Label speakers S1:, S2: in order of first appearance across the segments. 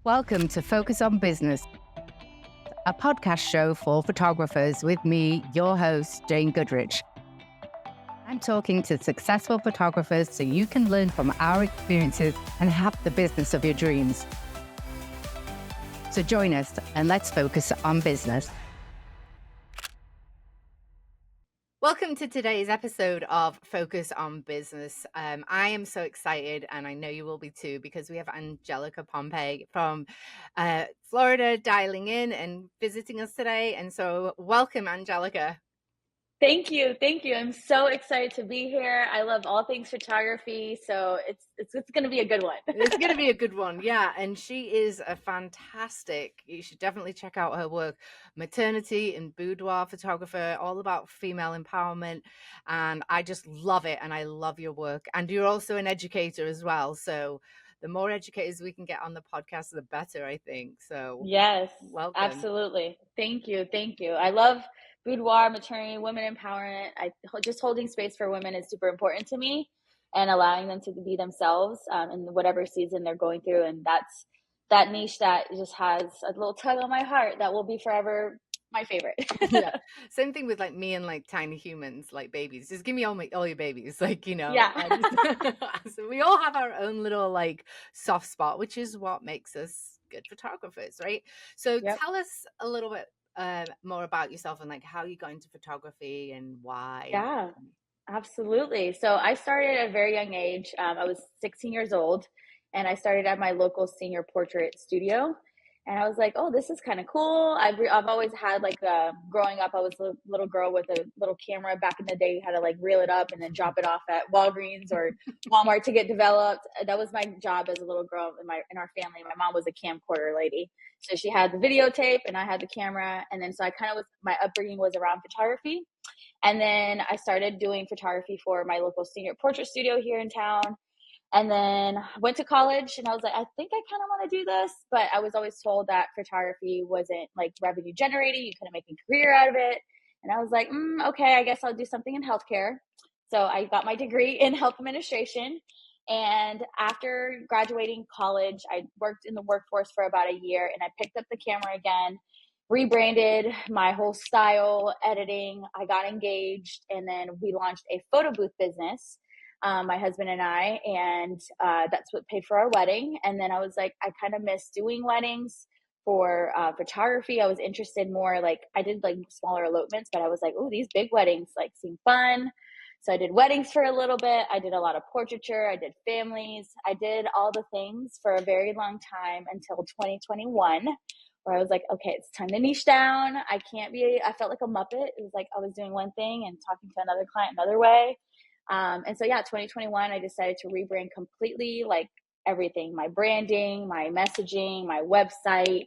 S1: Welcome to Focus on Business, a podcast show for photographers with me, your host, Jane Goodrich. I'm talking to successful photographers so you can learn from our experiences and have the business of your dreams. So join us and let's focus on business. Welcome to today's episode of Focus on Business. I am so excited, and I know you will be too, because we have Angelica Pompy from Florida dialing in and visiting us today. And so welcome, Angelica.
S2: Thank you. I'm so excited to be here. I love all things photography, so it's going to be a good one.
S1: It's going to be a good one, yeah. And she is a fantastic, you should definitely check out her work, Maternity and Boudoir photographer, all about female empowerment. And I just love it, and I love your work. And you're also an educator as well, so the more educators we can get on the podcast, the better, I think. So
S2: yes,
S1: welcome.
S2: Absolutely. Thank you. I love Boudoir, maternity, women empowerment. Just holding space for women is super important to me, and allowing them to be themselves in whatever season they're going through. And that's that niche that just has a little tug on my heart that will be forever my favorite.
S1: Yeah. Same thing with like me and like tiny humans, like babies. Just give me all your babies, like,
S2: Yeah.
S1: So we all have our own little like soft spot, which is what makes us good photographers, right? So tell us a little bit more about yourself and like how you got into photography and why.
S2: Yeah, absolutely. So I started at a very young age. I was 16 years old, and I started at my local senior portrait studio. And I was like, oh, this is kind of cool. I've always had like growing up, I was a little girl with a little camera. Back in the day, you had to like reel it up and then drop it off at Walgreens or Walmart to get developed. That was my job as a little girl in our family. My mom was a camcorder lady. So she had the videotape and I had the camera. And then so my upbringing was around photography. And then I started doing photography for my local senior portrait studio here in town. And then went to college, and I was like, I think I kind of want to do this. But I was always told that photography wasn't like revenue generating. You couldn't make a career out of it. And I was like, okay, I guess I'll do something in healthcare. So I got my degree in health administration. And after graduating college, I worked in the workforce for about a year, and I picked up the camera again, rebranded my whole style, editing. I got engaged, and then we launched a photo booth business, my husband and I, and that's what paid for our wedding. And then I was like, I kind of miss doing weddings for photography. I was interested more, like I did like smaller elopements, but I was like, oh, these big weddings like seem fun. So I did weddings for a little bit. I did a lot of portraiture. I did families. I did all the things for a very long time until 2021. Where I was like, okay, it's time to niche down. I felt like a Muppet. It was like I was doing one thing and talking to another client another way. And so, 2021, I decided to rebrand completely, like everything, my branding, my messaging, my website,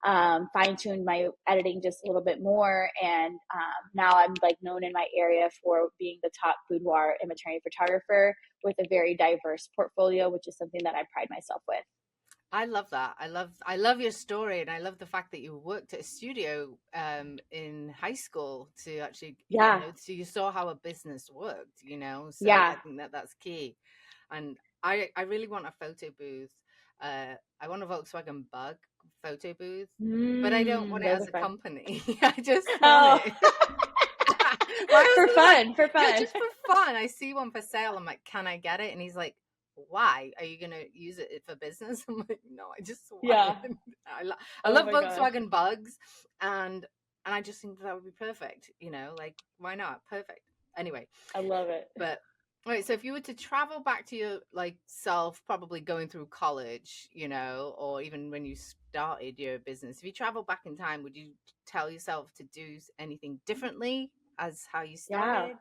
S2: fine-tuned my editing just a little bit more. And now I'm like known in my area for being the top boudoir and maternity photographer with a very diverse portfolio, which is something that I pride myself with.
S1: I love that. I love your story, and I love the fact that you worked at a studio in high school to actually, so you saw how a business worked, So I think that's key. And I really want a photo booth. I want a Volkswagen Bug photo booth, but I don't want it as a company. I just want it.
S2: For fun.
S1: Just for fun. I see one for sale. I'm like, can I get it? And he's like, why are you gonna use it for business? I'm like, no, I just want it. I love Volkswagen Bugs, and I just think that would be perfect. Like, why not? Perfect. Anyway,
S2: I love it.
S1: But right, so if you were to travel back to your like self, probably going through college, or even when you started your business, if you travel back in time, would you tell yourself to do anything differently as how you started?
S2: Yeah.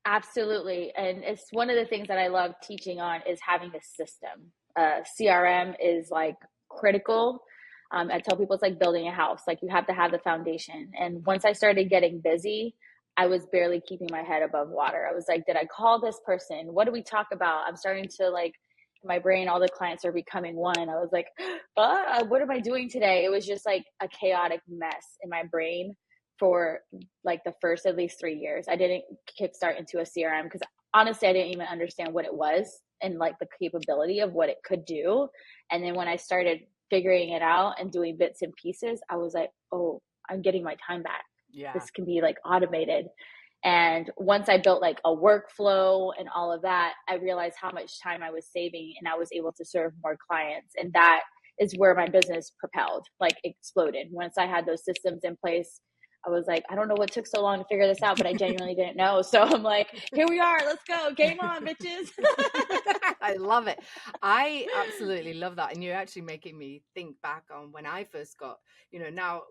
S2: Absolutely. And it's one of the things that I love teaching on is having a system. CRM is like critical. I tell people it's like building a house. Like you have to have the foundation. And once I started getting busy, I was barely keeping my head above water. I was like, did I call this person? What do we talk about? I'm starting to like, in my brain, all the clients are becoming one. I was like, what am I doing today? It was just like a chaotic mess in my brain for like the first at least 3 years. I didn't kickstart into a CRM because honestly, I didn't even understand what it was and like the capability of what it could do. And then when I started figuring it out and doing bits and pieces, I was like, oh, I'm getting my time back.
S1: Yeah.
S2: This can be like automated. And once I built like a workflow and all of that, I realized how much time I was saving, and I was able to serve more clients. And that is where my business propelled, like exploded. Once I had those systems in place, I was like, I don't know what took so long to figure this out, but I genuinely didn't know. So I'm like, here we are. Let's go. Game on, bitches.
S1: I love it. I absolutely love that. And you're actually making me think back on when I first got, now,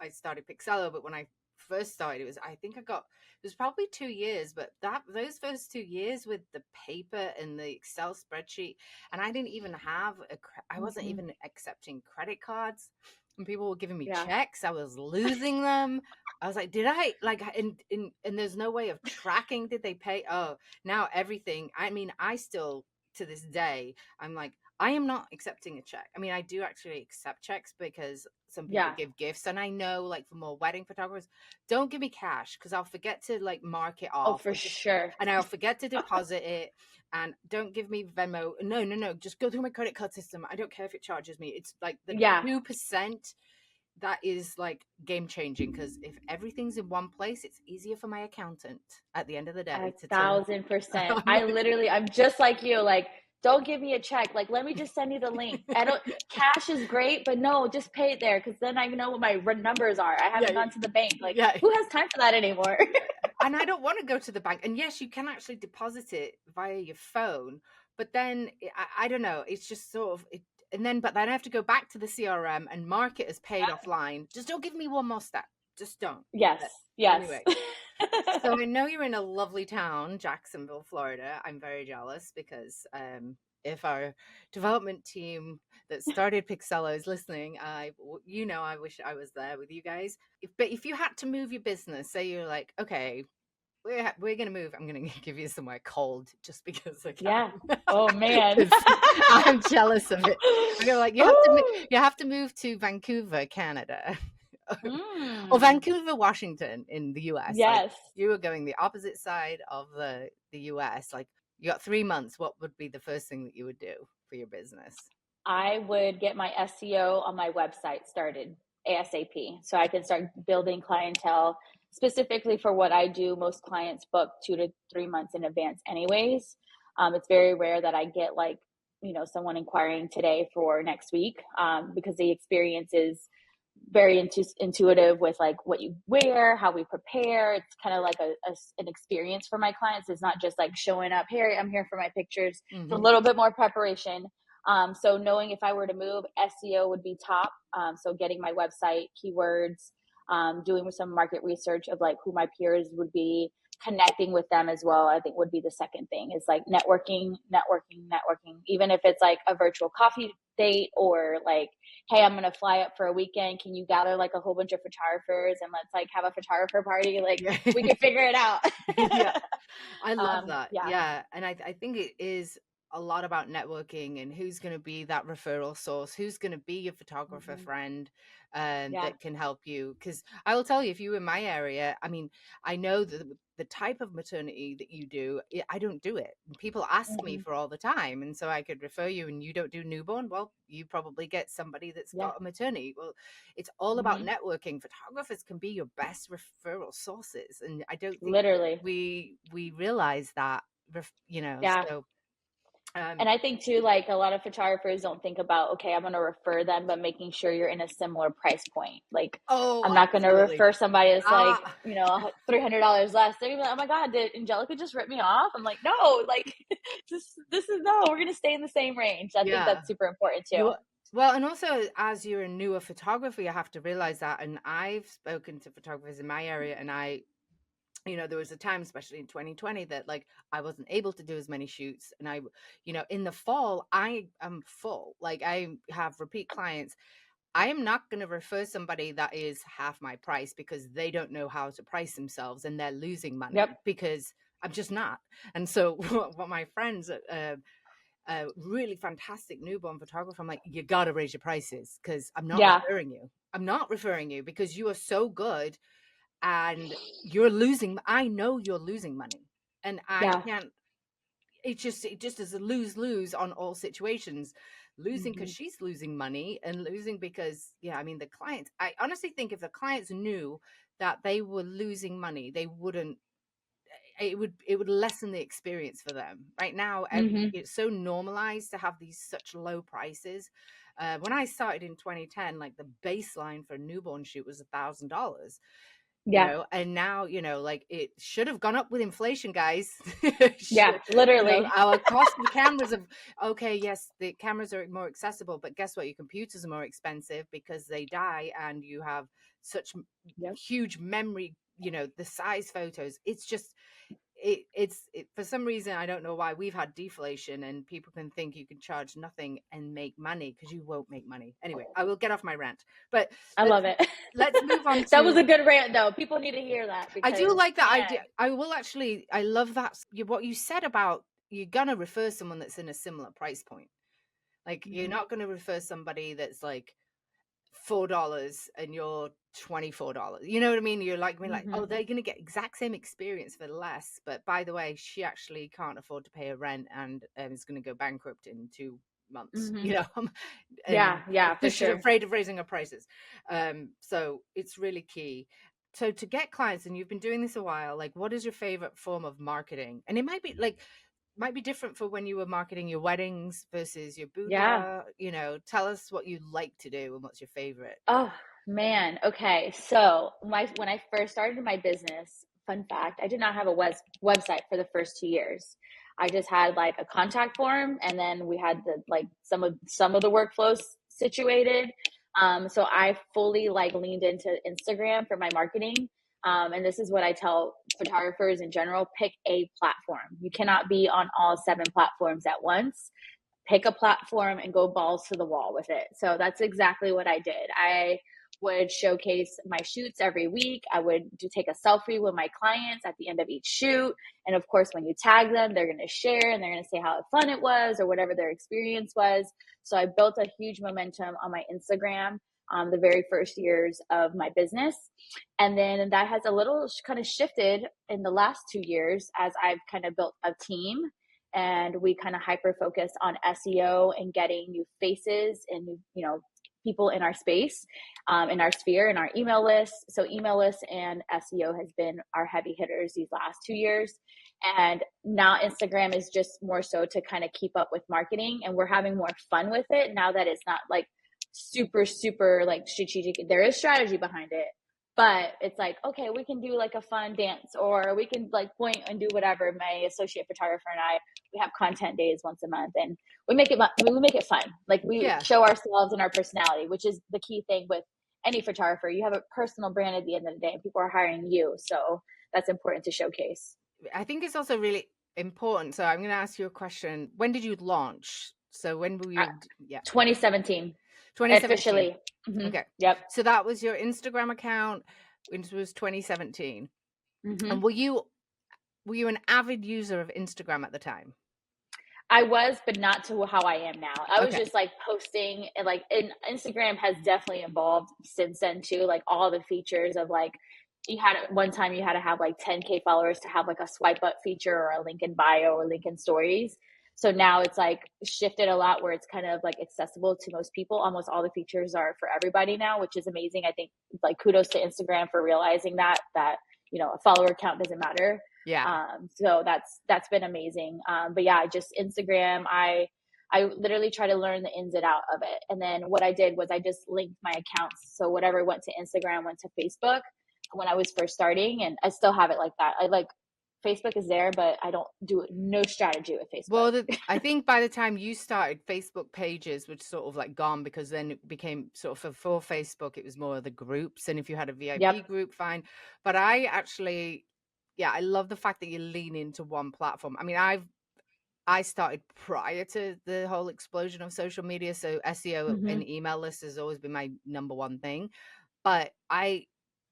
S1: I started Pixello, but when I first started, it was probably 2 years, but those first 2 years with the paper and the Excel spreadsheet, and I didn't even have I wasn't even accepting credit cards, and people were giving me checks. I was losing them. I was like, did I like, and there's no way of tracking, did they pay? Oh, now everything. I mean, I still, to this day, I'm like, I am not accepting a check. I mean, I do actually accept checks because some people give gifts, and I know, like, for more wedding photographers, don't give me cash because I'll forget to like mark it off.
S2: Oh, for sure.
S1: And I'll forget to deposit it. And don't give me Venmo. No. Just go through my credit card system. I don't care if it charges me. It's like the 2% that is like game changing, because if everything's in one place, it's easier for my accountant at the end of the day.
S2: 1,000%. I'm just like you. Like, don't give me a check. Like, let me just send you the link. Cash is great, but no, just pay it there, because then I know what my numbers are. I haven't gone to the bank. Like, who has time for that anymore?
S1: And I don't want to go to the bank. And yes, you can actually deposit it via your phone, but then I don't know. It's just sort of but then I have to go back to the CRM and mark it as paid offline. Just don't give me one more step. Just don't.
S2: Yes.
S1: Anyway. So I know you're in a lovely town, Jacksonville, Florida. I'm very jealous because if our development team that started Pixello is listening, I wish I was there with you guys. But if you had to move your business, say you're like, okay, we're going to move. I'm going to give you somewhere cold just because I can.
S2: Yeah. Oh man.
S1: I'm jealous of it. I'm gonna like, you have to move to Vancouver, Canada. Or Vancouver, Washington in the US.
S2: Yes.
S1: Like, you were going the opposite side of the US. Like, you got 3 months. What would be the first thing that you would do for your business?
S2: I would get my SEO on my website started ASAP, so I can start building clientele specifically for what I do. Most clients book 2 to 3 months in advance anyways. It's very rare that I get like, someone inquiring today for next week, because the experience is very intuitive with like what you wear, how we prepare. It's kind of like an experience for my clients. It's not just like showing up, hey, I'm here for my pictures. Mm-hmm. It's a little bit more preparation. So knowing if I were to move, SEO would be top. So getting my website, keywords, doing some market research of like who my peers would be, connecting with them as well, I think would be the second thing. Is like networking, even if it's like a virtual coffee date, or like, hey, I'm going to fly up for a weekend. Can you gather like a whole bunch of photographers and let's like have a photographer party? Like, we can figure it out.
S1: I love that. Yeah. And I think it is a lot about networking and who's going to be that referral source, who's going to be your photographer friend that can help you. Because I will tell you, if you were in my area, I mean, I know the type of maternity that you do, I don't do it. People ask me for all the time. And so I could refer you, and you don't do newborn. Well, you probably get somebody that's got a maternity. Well, it's all about networking. Photographers can be your best referral sources. And I don't think
S2: literally
S1: we realize that, so.
S2: And I think too, like a lot of photographers don't think about, okay, I'm going to refer them, but making sure you're in a similar price point. Like, I'm not going to refer somebody that's like, $300 less. They're gonna be like, oh my God, did Angelica just rip me off? I'm like, no, like we're going to stay in the same range. I think that's super important too.
S1: Well, and also as you're a newer photographer, you have to realize that. And I've spoken to photographers in my area, and there was a time, especially in 2020, that like I wasn't able to do as many shoots. And I, in the fall, I am full. Like, I have repeat clients. I am not going to refer somebody that is half my price because they don't know how to price themselves and they're losing money because I'm just not. And so what my friends, a really fantastic newborn photographer, I'm like, you got to raise your prices because I'm not referring you. I'm not referring you because you are so good. And I know you're losing money, and I can't, it just is a lose-lose on all situations. Losing because she's losing money, and losing because, I mean, the clients, I honestly think if the clients knew that they were losing money, they wouldn't, it would lessen the experience for them. Right now, it's so normalized to have these such low prices. When I started in 2010, like the baseline for a newborn shoot was $1,000. And now, like it should have gone up with inflation, guys.
S2: Literally.
S1: Our cost of cameras yes, the cameras are more accessible, but guess what? Your computers are more expensive because they die, and you have such huge memory, the size photos. It's just, it's for some reason, I don't know why, we've had deflation, and people can think you can charge nothing and make money, because you won't make money. Anyway, I will get off my rant, but
S2: I love it.
S1: Let's move on to...
S2: That was a good rant, though. People need to hear that.
S1: I do like that idea. I love that, what you said about you're gonna refer someone that's in a similar price point. Like, you're not gonna refer somebody that's like $4 and you're $24. You know what I mean? You're like, oh, they're going to get exact same experience for less. But by the way, she actually can't afford to pay her rent, and is going to go bankrupt in 2 months.
S2: For
S1: she's
S2: sure.
S1: afraid of raising her prices. So it's really key. So to get clients, and you've been doing this a while, like, what is your favorite form of marketing? And it might be different for when you were marketing your weddings versus your boudoir. Tell us what you like to do and what's your favorite.
S2: Oh man. Okay. So when I first started my business, fun fact, I did not have a website for the first 2 years. I just had like a contact form, and then we had some of the workflows situated. So I fully leaned into Instagram for my marketing. And this is what I tell photographers in general: pick a platform. You cannot be on all 7 platforms at once. Pick a platform and go balls to the wall with it. So that's exactly what I did. I would showcase my shoots every week. I would take a selfie with my clients at the end of each shoot. And of course, when you tag them, they're going to share, and they're going to say how fun it was or whatever their experience was. So I built a huge momentum on my Instagram the very first years of my business. And then that has a little kind of shifted in the last 2 years as I've kind of built a team, and we kind of hyper focus on SEO and getting new faces and new, people in our space, in our sphere, in our email list. So email lists and SEO has been our heavy hitters these last 2 years. And now Instagram is just more so to kind of keep up with marketing, and we're having more fun with it now that it's not like super, super like strategic. There is strategy behind it, but it's like, okay, we can do like a fun dance, or we can like point and do whatever. My associate photographer and I, we have content days once a month, and we make it fun. Like we show ourselves and our personality, which is the key thing with any photographer. You have a personal brand at the end of the day, and people are hiring you. So that's important to showcase.
S1: I think it's also really important. So I'm going to ask you a question. When did you launch? So when were you?
S2: 2017.
S1: 2017.
S2: Officially.
S1: Okay.
S2: Yep.
S1: So that was your Instagram account, which was 2017. And were you an avid user of Instagram at the time?
S2: I was, but not to how I am now. I was just like posting, and Instagram has definitely evolved since then too. Like all the features of one time you had to have like 10K followers to have like a swipe up feature or a link in bio or link in stories. So now it's like shifted a lot where it's kind of like accessible to most people. Almost all the features are for everybody now, which is amazing. I think like kudos to Instagram for realizing that a follower count doesn't matter.
S1: Yeah.
S2: So that's been amazing. But yeah, just Instagram, I literally try to learn the ins and out of it. And then what I did was I just linked my accounts. So whatever went to Instagram went to Facebook when I was first starting, and I still have it like that. Facebook is there, but I don't do no strategy with Facebook.
S1: Well, I think by the time you started, Facebook pages were sort of like gone, because then it became sort of for Facebook, it was more of the groups. And if you had a VIP group, fine. But I actually, I love the fact that you lean into one platform. I mean, I started prior to the whole explosion of social media. So SEO and email lists has always been my number one thing. But I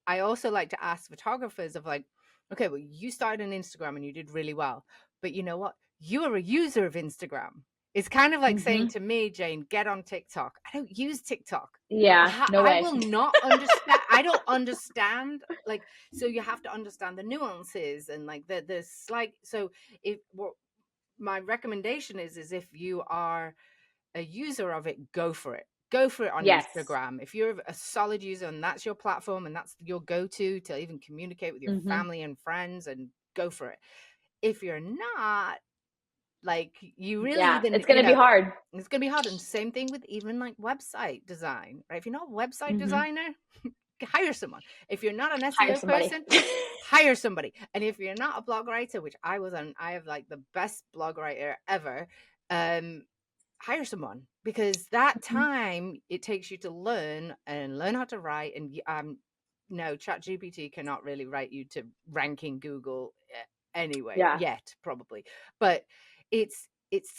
S1: also like to ask photographers of like, okay, well, you started on Instagram and you did really well, but you know what? You are a user of Instagram. It's kind of like saying to me, Jane, get on TikTok. I don't use TikTok.
S2: Yeah, no way.
S1: I will not understand. I don't understand. Like, so you have to understand the nuances and like the slight. So my recommendation is if you are a user of it, go for it. Go for it on Instagram. If you're a solid user and that's your platform and that's your go-to to even communicate with your family and friends, and go for it. If you're not, like, you really even,
S2: it's going to be hard.
S1: It's going to be hard. And same thing with even like website design, right? If you're not a website designer, hire someone. If you're not an SEO person, hire somebody. And if you're not a blog writer, which I have like the best blog writer ever, hire someone, because that time it takes you to learn how to write. And no, ChatGPT cannot really write you to ranking Google anyway, yet probably, but it's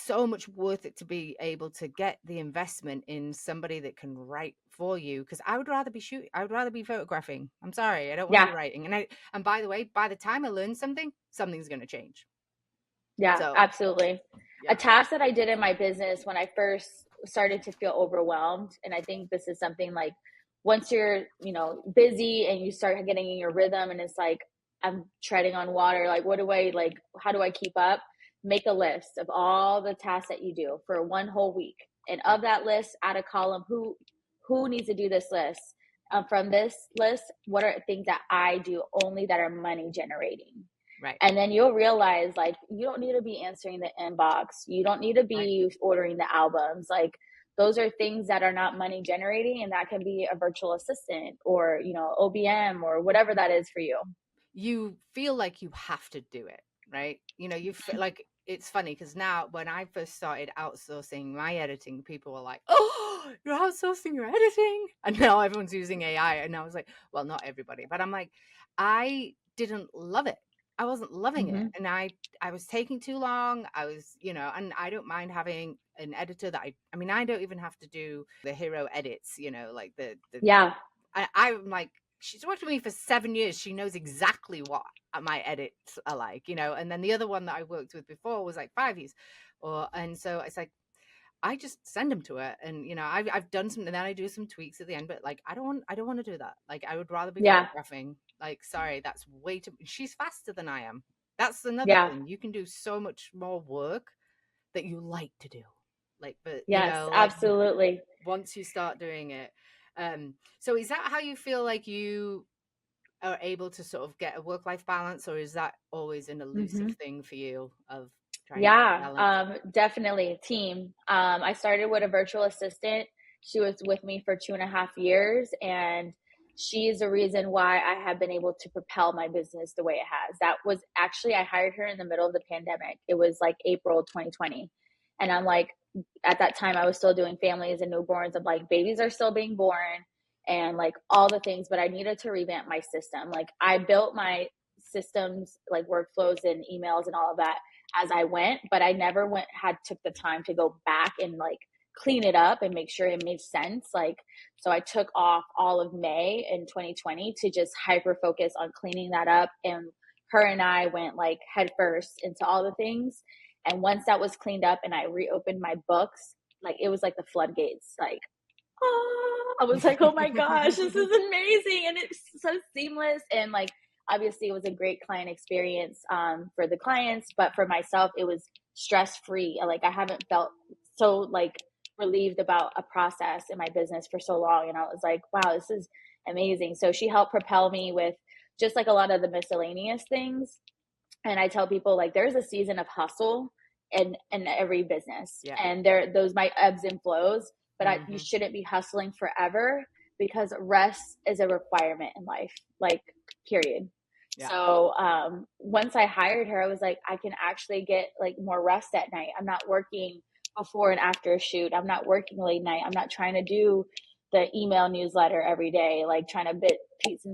S1: so much worth it to be able to get the investment in somebody that can write for you. Because I would rather be photographing. I'm sorry, I don't want to be writing. And by the way, by the time I learn something's going to change.
S2: So, absolutely. A task that I did in my business when I first started to feel overwhelmed, and I think this is something like, once you're, busy and you start getting in your rhythm and it's like, I'm treading on water, like, how do I keep up? Make a list of all the tasks that you do for one whole week. And of that list, add a column, who needs to do this list? From this list, what are things that I do only that are money generating?
S1: Right.
S2: And then you'll realize, like, you don't need to be answering the inbox. You don't need to be ordering the albums. Like, those are things that are not money generating, and that can be a virtual assistant or, OBM or whatever that is for you.
S1: You feel like you have to do it, right? You feel like, it's funny because now when I first started outsourcing my editing, people were like, oh, you're outsourcing your editing? And now everyone's using AI. And I was like, well, not everybody, but I'm like, I didn't love it. I wasn't loving it. And I was taking too long. I was, and I don't mind having an editor that I don't even have to do the hero edits, like I'm like, she's worked with me for 7 years. She knows exactly what my edits are like, and then the other one that I worked with before was like 5 years. And so it's like, I just send them to her, and I've done something, and then I do some tweaks at the end, but like I don't want to do that. Like, I would rather be photographing. Like, sorry, that's way too. She's faster than I am. That's another thing. You can do so much more work that you like to do. Like, but
S2: absolutely.
S1: Once you start doing it, so is that how you feel like you are able to sort of get a work-life balance, or is that always an elusive thing for you of?
S2: Definitely team. I started with a virtual assistant. She was with me for 2.5 years, and she's the reason why I have been able to propel my business the way it has. That was actually, I hired her in the middle of the pandemic. It was like April 2020. And I'm like, at that time I was still doing families and newborns. I'm like, babies are still being born and like all the things, but I needed to revamp my system. Like, I built my systems, like workflows and emails and all of that as I went, but I never took the time to go back and like clean it up and make sure it made sense. Like, so I took off all of May in 2020 to just hyper focus on cleaning that up. And her and I went like headfirst into all the things. And once that was cleaned up and I reopened my books, like, it was like the floodgates. Like, I was like, oh my gosh, this is amazing. And it's so seamless. And like, obviously it was a great client experience for the clients, but for myself, it was stress-free. Like, I haven't felt so like relieved about a process in my business for so long. And I was like, wow, this is amazing. So she helped propel me with just like a lot of the miscellaneous things. And I tell people, like, there's a season of hustle in every business, and those might ebbs and flows, but you shouldn't be hustling forever, because rest is a requirement in life, like, period. So once I hired her, I was like, I can actually get like more rest at night. I'm not working before and after a shoot. I'm not working late night. I'm not trying to do the email newsletter every day, like trying to bit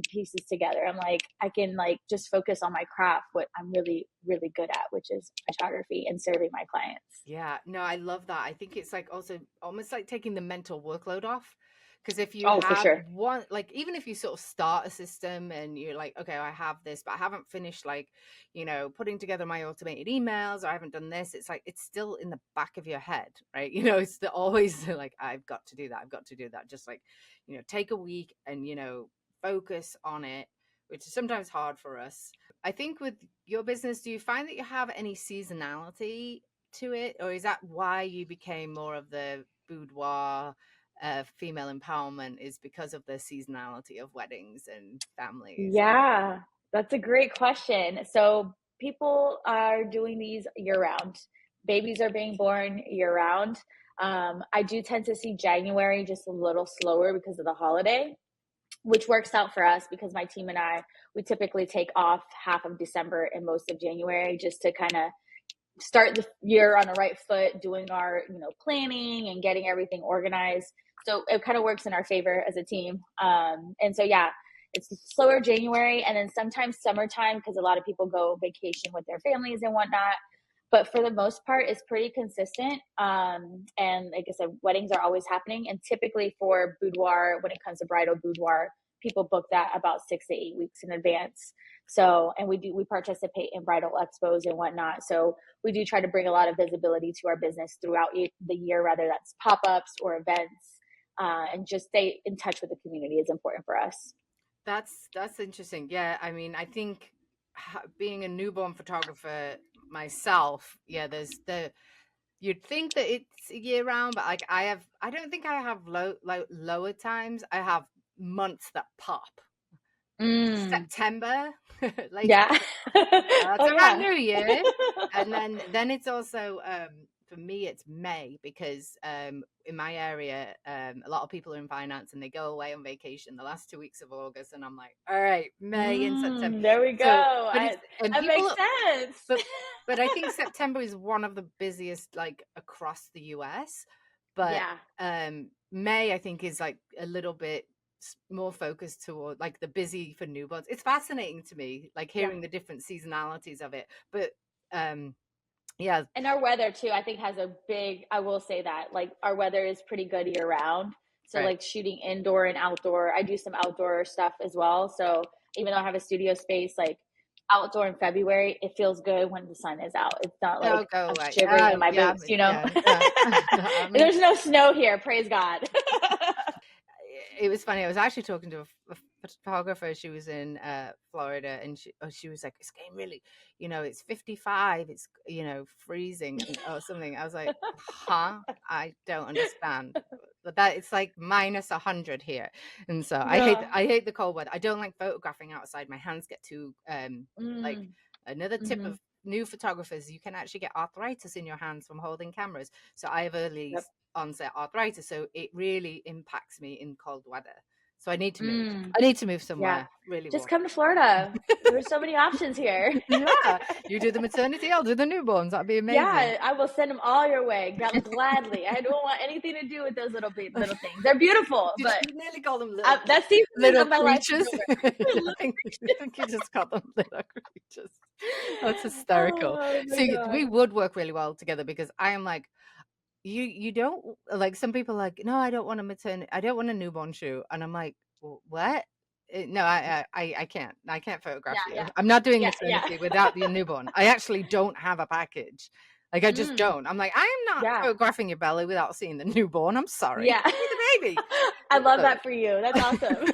S2: pieces together. I'm like, I can like just focus on my craft, what I'm really, really good at, which is photography and serving my clients.
S1: Yeah, no, I love that. I think it's like also almost like taking the mental workload off. Because if you have one, like, even if you sort of start a system and you're like, okay, I have this, but I haven't finished, like, putting together my automated emails, or I haven't done this, it's like, it's still in the back of your head, right? It's always like, I've got to do that. I've got to do that. Just like, take a week and, focus on it, which is sometimes hard for us. I think with your business, do you find that you have any seasonality to it, or is that why you became more of the boudoir female empowerment, is because of the seasonality of weddings and families?
S2: Yeah, that's a great question. So people are doing these year round. Babies are being born year round. I do tend to see January just a little slower because of the holiday, which works out for us because my team and I, we typically take off half of December and most of January just to kind of start the year on the right foot, doing our, planning and getting everything organized. So it kind of works in our favor as a team. And so, yeah, it's slower January and then sometimes summertime because a lot of people go vacation with their families and whatnot. But for the most part, it's pretty consistent. And like I said, weddings are always happening. And typically for boudoir, when it comes to bridal boudoir, people book that about 6 to 8 weeks in advance. So, and we participate in bridal expos and whatnot. So we do try to bring a lot of visibility to our business throughout the year, whether that's pop-ups or events, and just stay in touch with the community is important for us.
S1: That's interesting. Yeah, I mean, I think being a newborn photographer myself, yeah, you'd think that it's year round, but like I don't think I have lower times. I have months that pop. September, like
S2: yeah,
S1: that's around New Year, and then it's also for me it's May because in my area a lot of people are in finance and they go away on vacation the last 2 weeks of August, and I'm like, all right, May and September.
S2: There we go.
S1: So,
S2: that makes sense.
S1: But I think September is one of the busiest like across the US. But May I think is like a little bit more focused toward like the busy for newborns. It's fascinating to me, like hearing the different seasonalities of it. But yeah,
S2: and our weather too, I think has a big, I will say that like our weather is pretty good year round. So like shooting indoor and outdoor, I do some outdoor stuff as well. So even though I have a studio space, like outdoor in February, it feels good when the sun is out. It's not like I'm shivering in my boots, There's no snow here, praise God.
S1: It was funny. I was actually talking to a photographer. She was in Florida, and she was like, "It's getting really, it's 55. It's freezing or something." I was like, "Huh? I don't understand." But that it's like minus 100 here, and so I hate the cold weather. I don't like photographing outside. My hands get too like another tip of new photographers, you can actually get arthritis in your hands from holding cameras. So I have early onset arthritis, so it really impacts me in cold weather. So I need to move. I need to move somewhere really
S2: just
S1: warm.
S2: come to Florida. There's so many options here.
S1: Yeah, you do the maternity, I'll do the newborns. That'd be amazing.
S2: Yeah, I will send them all your way gladly. I don't want anything to do with those little things. They're beautiful, but
S1: you nearly call them little.
S2: That's
S1: little creatures. I think you just call them little creatures. That's hysterical. See, we would work really well together because I am like, you don't like, some people are like, no, I don't want a newborn shoot, and I'm like, well, what? No, I can't photograph you. I'm not doing maternity without the newborn. I actually don't have a package. Like I just don't. I'm like, I am not photographing your belly without seeing the newborn. I'm sorry.
S2: Yeah,
S1: the baby.
S2: I love that for you. That's awesome.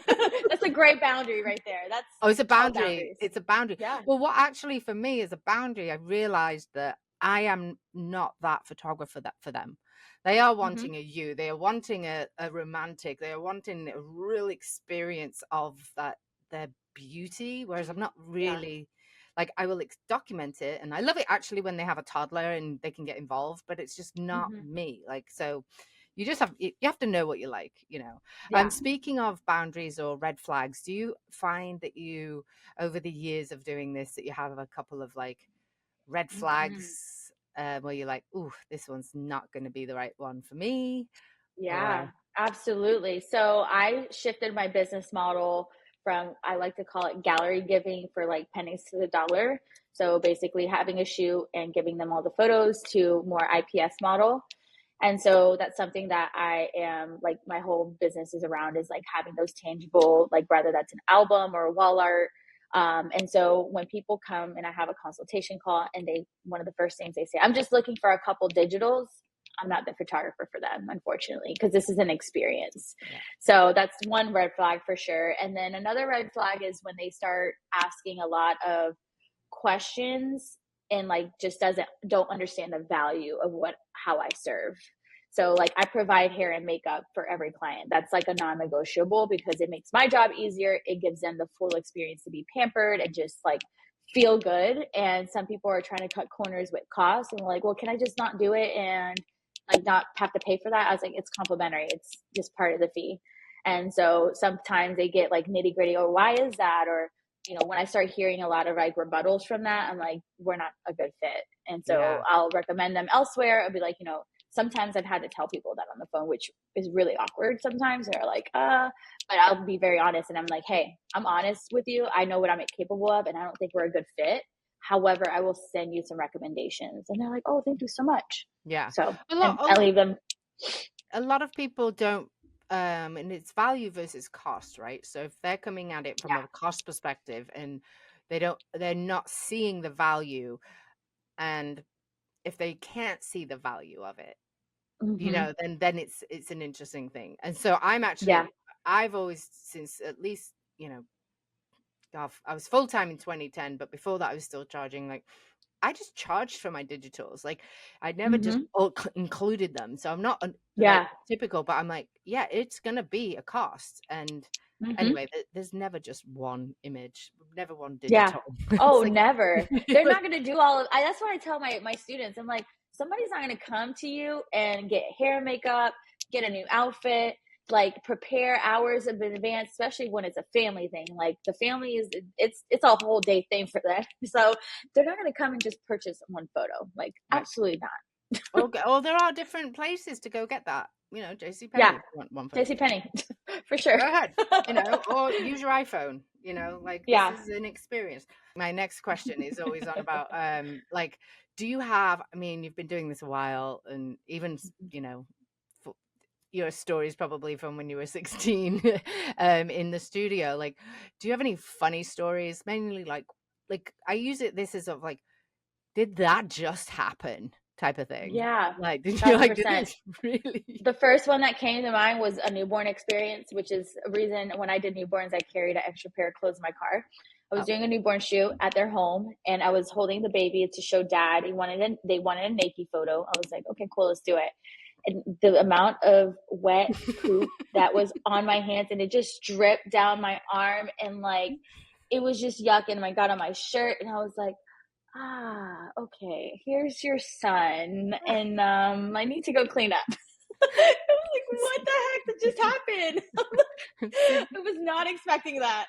S2: That's a great boundary right there.
S1: It's a boundary. It's a boundary. Yeah. Well, what actually for me is a boundary, I realized that I am not that photographer that for them. They are wanting a you. They are wanting a romantic. They are wanting a real experience of their beauty. Whereas I'm not really like, I will document it, and I love it actually when they have a toddler and they can get involved. But it's just not me. Like, so you just have to know what you like, Speaking of boundaries or red flags, do you find that you over the years of doing this that you have a couple of like red flags? Where you're like, ooh, this one's not going to be the right one for me?
S2: Yeah, absolutely. So I shifted my business model from, I like to call it gallery giving for like pennies to the dollar. So basically having a shoot and giving them all the photos, to more IPS model. And so that's something that I am like, my whole business is around, is like having those tangible, like whether that's an album or a wall art. And so when people come and I have a consultation call, and one of the first things they say, I'm just looking for a couple digitals. I'm not the photographer for them, unfortunately, because this is an experience. Yeah. So that's one red flag for sure. And then another red flag is when they start asking a lot of questions and like just don't understand the value of how I serve. So like I provide hair and makeup for every client. That's like a non-negotiable because it makes my job easier. It gives them the full experience to be pampered and just like feel good. And some people are trying to cut corners with costs and like, well, can I just not do it and like not have to pay for that? I was like, it's complimentary. It's just part of the fee. And so sometimes they get like nitty gritty, or why is that? Or, you know, when I start hearing a lot of like rebuttals from that, I'm like, we're not a good fit. And so I'll recommend them elsewhere. I'll be like, you know, sometimes I've had to tell people that on the phone, which is really awkward sometimes. They're like, but I'll be very honest. And I'm like, hey, I'm honest with you. I know what I'm capable of, and I don't think we're a good fit. However, I will send you some recommendations. And they're like, oh, thank you so much.
S1: Yeah.
S2: So I leave them.
S1: A lot of people don't, and it's value versus cost, right? So if they're coming at it from a cost perspective and they're not seeing the value, and if they can't see the value of it, you know, then it's an interesting thing. And so I'm actually, I've always, since at least, you know, I was full-time in 2010, but before that I was still charging, like, I just charged for my digitals. Like, I never just included them. So I'm not like typical, but I'm like, yeah, it's going to be a cost. And anyway, there's never just one image, never one digital.
S2: Oh, like, never. They're not going to do all of, that's what I tell my students. I'm like, somebody's not going to come to you and get hair and makeup, get a new outfit, like prepare hours in advance, especially when it's a family thing. Like the family is, it's a whole day thing for them. So they're not going to come and just purchase one photo. Like absolutely not.
S1: Oh, there are different places to go get that. You know, JCPenney. One
S2: JCPenney, for sure.
S1: Go ahead. You know, or use your iPhone. You know, like this is an experience. My next question is always on about like, do you have? I mean, you've been doing this a while, and even you know, your stories probably from when you were 16 in the studio. Like, do you have any funny stories? Mainly like I use this as of like, did that just happen? Type of thing.
S2: Yeah.
S1: Like, did you like, did this really?
S2: The first one that came to mind was a newborn experience, which is a reason when I did newborns, I carried an extra pair of clothes in my car. I was doing a newborn shoot at their home, and I was holding the baby to show dad. They wanted a naked photo. I was like, okay, cool, let's do it. And the amount of wet poop that was on my hands, and it just dripped down my arm, and like, it was just yuck, and I got on my shirt, and I was like, okay, here's your son, and I need to go clean up. I was like, what the heck just happened? I was not expecting that.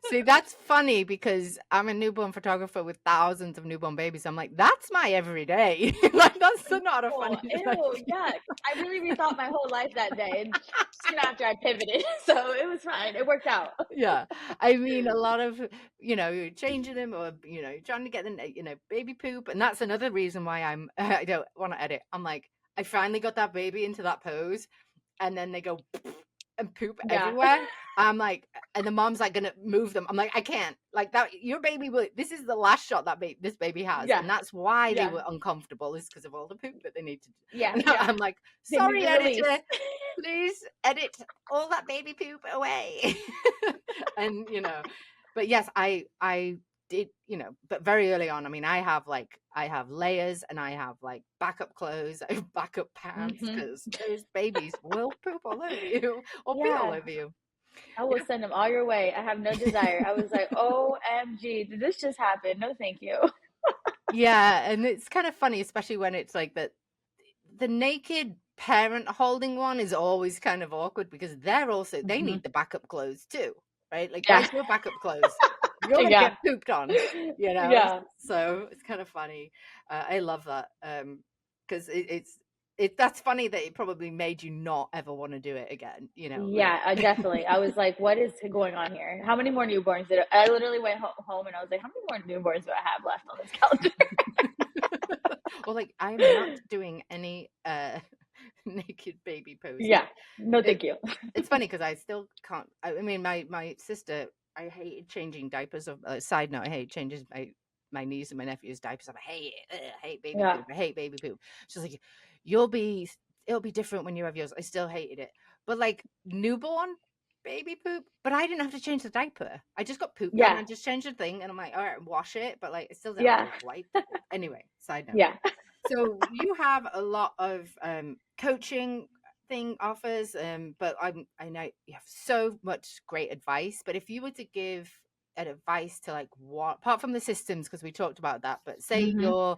S1: See, that's funny because I'm a newborn photographer with thousands of newborn babies. I'm like, that's my everyday. Like, that's not a funny
S2: thing. Yeah. I really rethought my whole life that day, and soon after I pivoted, so it was fine. It worked out.
S1: Yeah, I mean, a lot of, you know, you're changing them, or you know, trying to get the, you know, baby poop, and that's another reason why I don't want to edit. I'm like, I finally got that baby into that pose, and then they go and poop everywhere. I'm like, and the mom's like gonna move them. I'm like, I can't. Like that, your baby will. This is the last shot that this baby has, and that's why they were uncomfortable, is because of all the poop that they need to do. I'm like, sorry, editor, please edit all that baby poop away. And you know, but yes, I did, you know, but very early on, I mean, I have layers, and I have like backup clothes, I have backup pants, because those babies will poop all over you or pee all over you.
S2: I will send them all your way. I have no desire. I was like, OMG, did this just happen? No, thank you.
S1: Yeah, and it's kind of funny, especially when it's like that. The naked parent holding one is always kind of awkward because they're also, they need the backup clothes too, right? Like, where's your backup clothes? You're gonna get pooped on, you know? Yeah. So it's kind of funny. I love that, because that's funny that it probably made you not ever want to do it again, you know?
S2: Yeah, definitely. I was like, what is going on here? How many more newborns I literally went home and I was like, how many more newborns do I have left on this calendar?
S1: Well, like, I'm not doing any naked baby poses.
S2: Yeah, no thank you.
S1: It's funny because I still can't. I mean, my sister, I hated changing diapers. Side note, I hate changing my niece and my nephew's diapers. I hate baby poop. I hate baby poop. She's like, it'll be different when you have yours. I still hated it, but like newborn, baby poop, but I didn't have to change the diaper. I just got pooped on. I just changed the thing, and I'm like, all right, wash it, but like, it still didn't have to wipe. Anyway, side note.
S2: Yeah.
S1: So you have a lot of coaching thing offers, but I know you have so much great advice. But if you were to give an advice to like what, apart from the systems, because we talked about that, but say your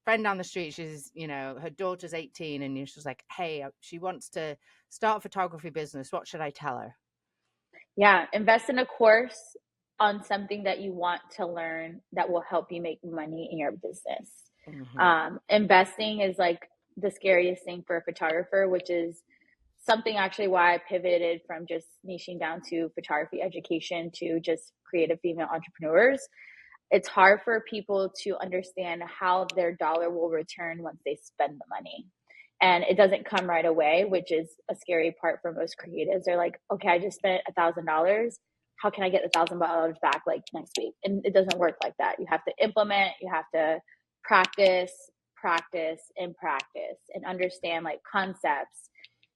S1: friend down the street, she's, you know, her daughter's 18 and she's like, hey, she wants to start a photography business. What should I tell her?
S2: Yeah, invest in a course on something that you want to learn that will help you make money in your business. Investing is like the scariest thing for a photographer, which is something actually why I pivoted from just niching down to photography education to just creative female entrepreneurs. It's hard for people to understand how their dollar will return once they spend the money. And it doesn't come right away, which is a scary part for most creatives. They're like, okay, I just spent $1,000. How can I get the $1,000 back like next week? And it doesn't work like that. You have to implement, you have to practice, and understand like concepts.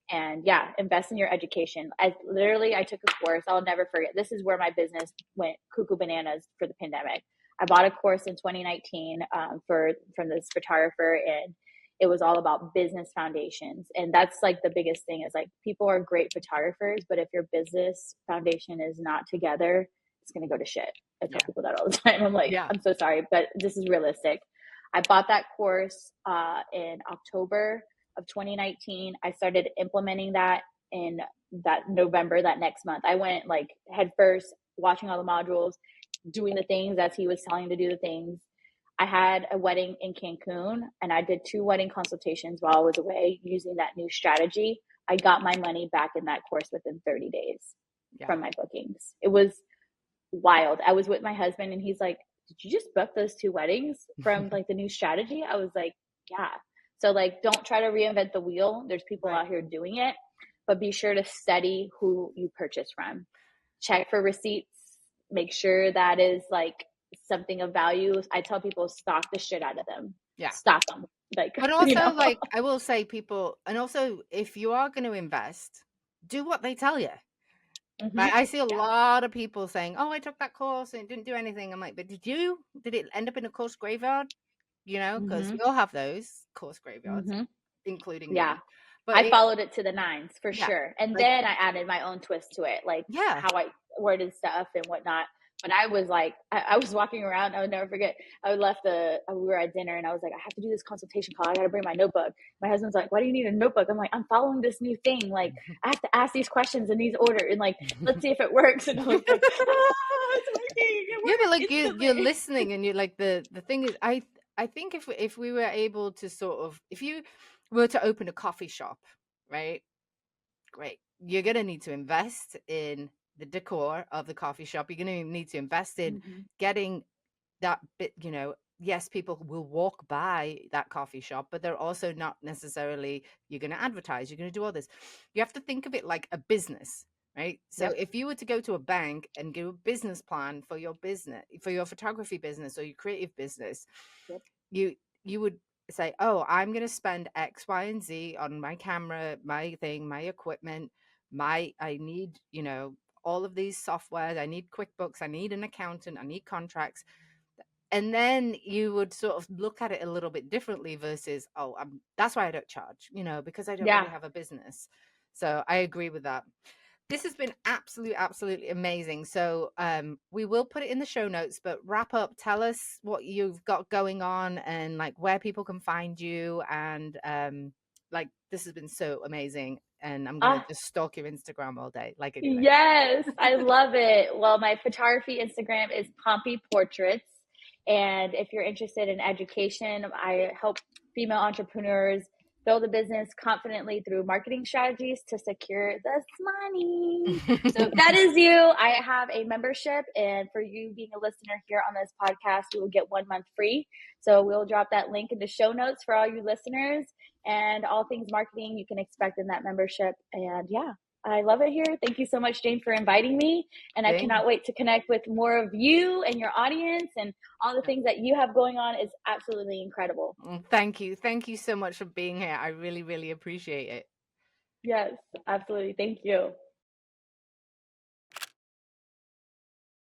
S2: And yeah, invest in your education. I took a course. I'll never forget. This is where my business went cuckoo bananas for the pandemic. I bought a course in 2019 from this photographer, and it was all about business foundations. And that's like the biggest thing is like people are great photographers, but if your business foundation is not together, it's going to go to shit. I tell people that all the time. I'm like, I'm so sorry, but this is realistic. I bought that course in October of 2019. I started implementing that in that November, that next month. I went like head first, watching all the modules, doing the things as he was telling to do the things. I had a wedding in Cancun and I did 2 wedding consultations while I was away using that new strategy. I got my money back in that course within 30 days from my bookings. It was wild. I was with my husband and he's like, did you just book those 2 weddings from like the new strategy? I was like, yeah. So like, don't try to reinvent the wheel. There's people out here doing it, but be sure to study who you purchase from. Check for receipts. Make sure that is like something of value. I tell people stock the shit out of them. Stock them. Like,
S1: but also like I will say people, and also if you are going to invest, do what they tell you. Right? I see a lot of people saying, oh, I took that course and it didn't do anything. I'm like, but did it end up in a course graveyard? You know, because we all have those course graveyards, including me.
S2: But I followed it to the 9s for sure. And like, then I added my own twist to it, like how I worded stuff and whatnot. But I was like, I was walking around. I would never forget. we were at dinner and I was like, I have to do this consultation call. I got to bring my notebook. My husband's like, why do you need a notebook? I'm like, I'm following this new thing. Like, I have to ask these questions in these order and like, let's see if it works. And I was like, it's working.
S1: But like you're listening and you're like, the thing is, I think if we were able to sort of, if you were to open a coffee shop, right? Great. You're going to need to invest in the decor of the coffee shop. You're going to need to invest in getting that bit, you know, yes, people will walk by that coffee shop, but they're also not necessarily, you're going to advertise, you're going to do all this. You have to think of it like a business, right? So if you were to go to a bank and give a business plan for your business, for your photography business or your creative business, you would say, oh, I'm going to spend X, Y, and Z on my camera, my thing, my equipment, I need, you know, all of these softwares. I need QuickBooks. I need an accountant. I need contracts. And then you would sort of look at it a little bit differently versus, oh, that's why I don't charge, you know, because I don't really have a business. So I agree with that. This has been absolutely amazing. So we will put it in the show notes, but wrap up, tell us what you've got going on and like where people can find you. And like, this has been so amazing. And I'm going to just stalk your Instagram all day. Like,
S2: yes, I love it. Well, my photography Instagram is Pompy Portraits. And if you're interested in education, I help female entrepreneurs build a business confidently through marketing strategies to secure this money. So if that is you, I have a membership. And for you being a listener here on this podcast, you will get 1 month free. So we'll drop that link in the show notes for all you listeners, and all things marketing you can expect in that membership. And yeah, I love it here. Thank you so much, Jane, for inviting me. And I cannot wait to connect with more of you and your audience, and all the things that you have going on is absolutely incredible.
S1: Thank you. Thank you so much for being here. I really appreciate it.
S2: Yes, absolutely. Thank you.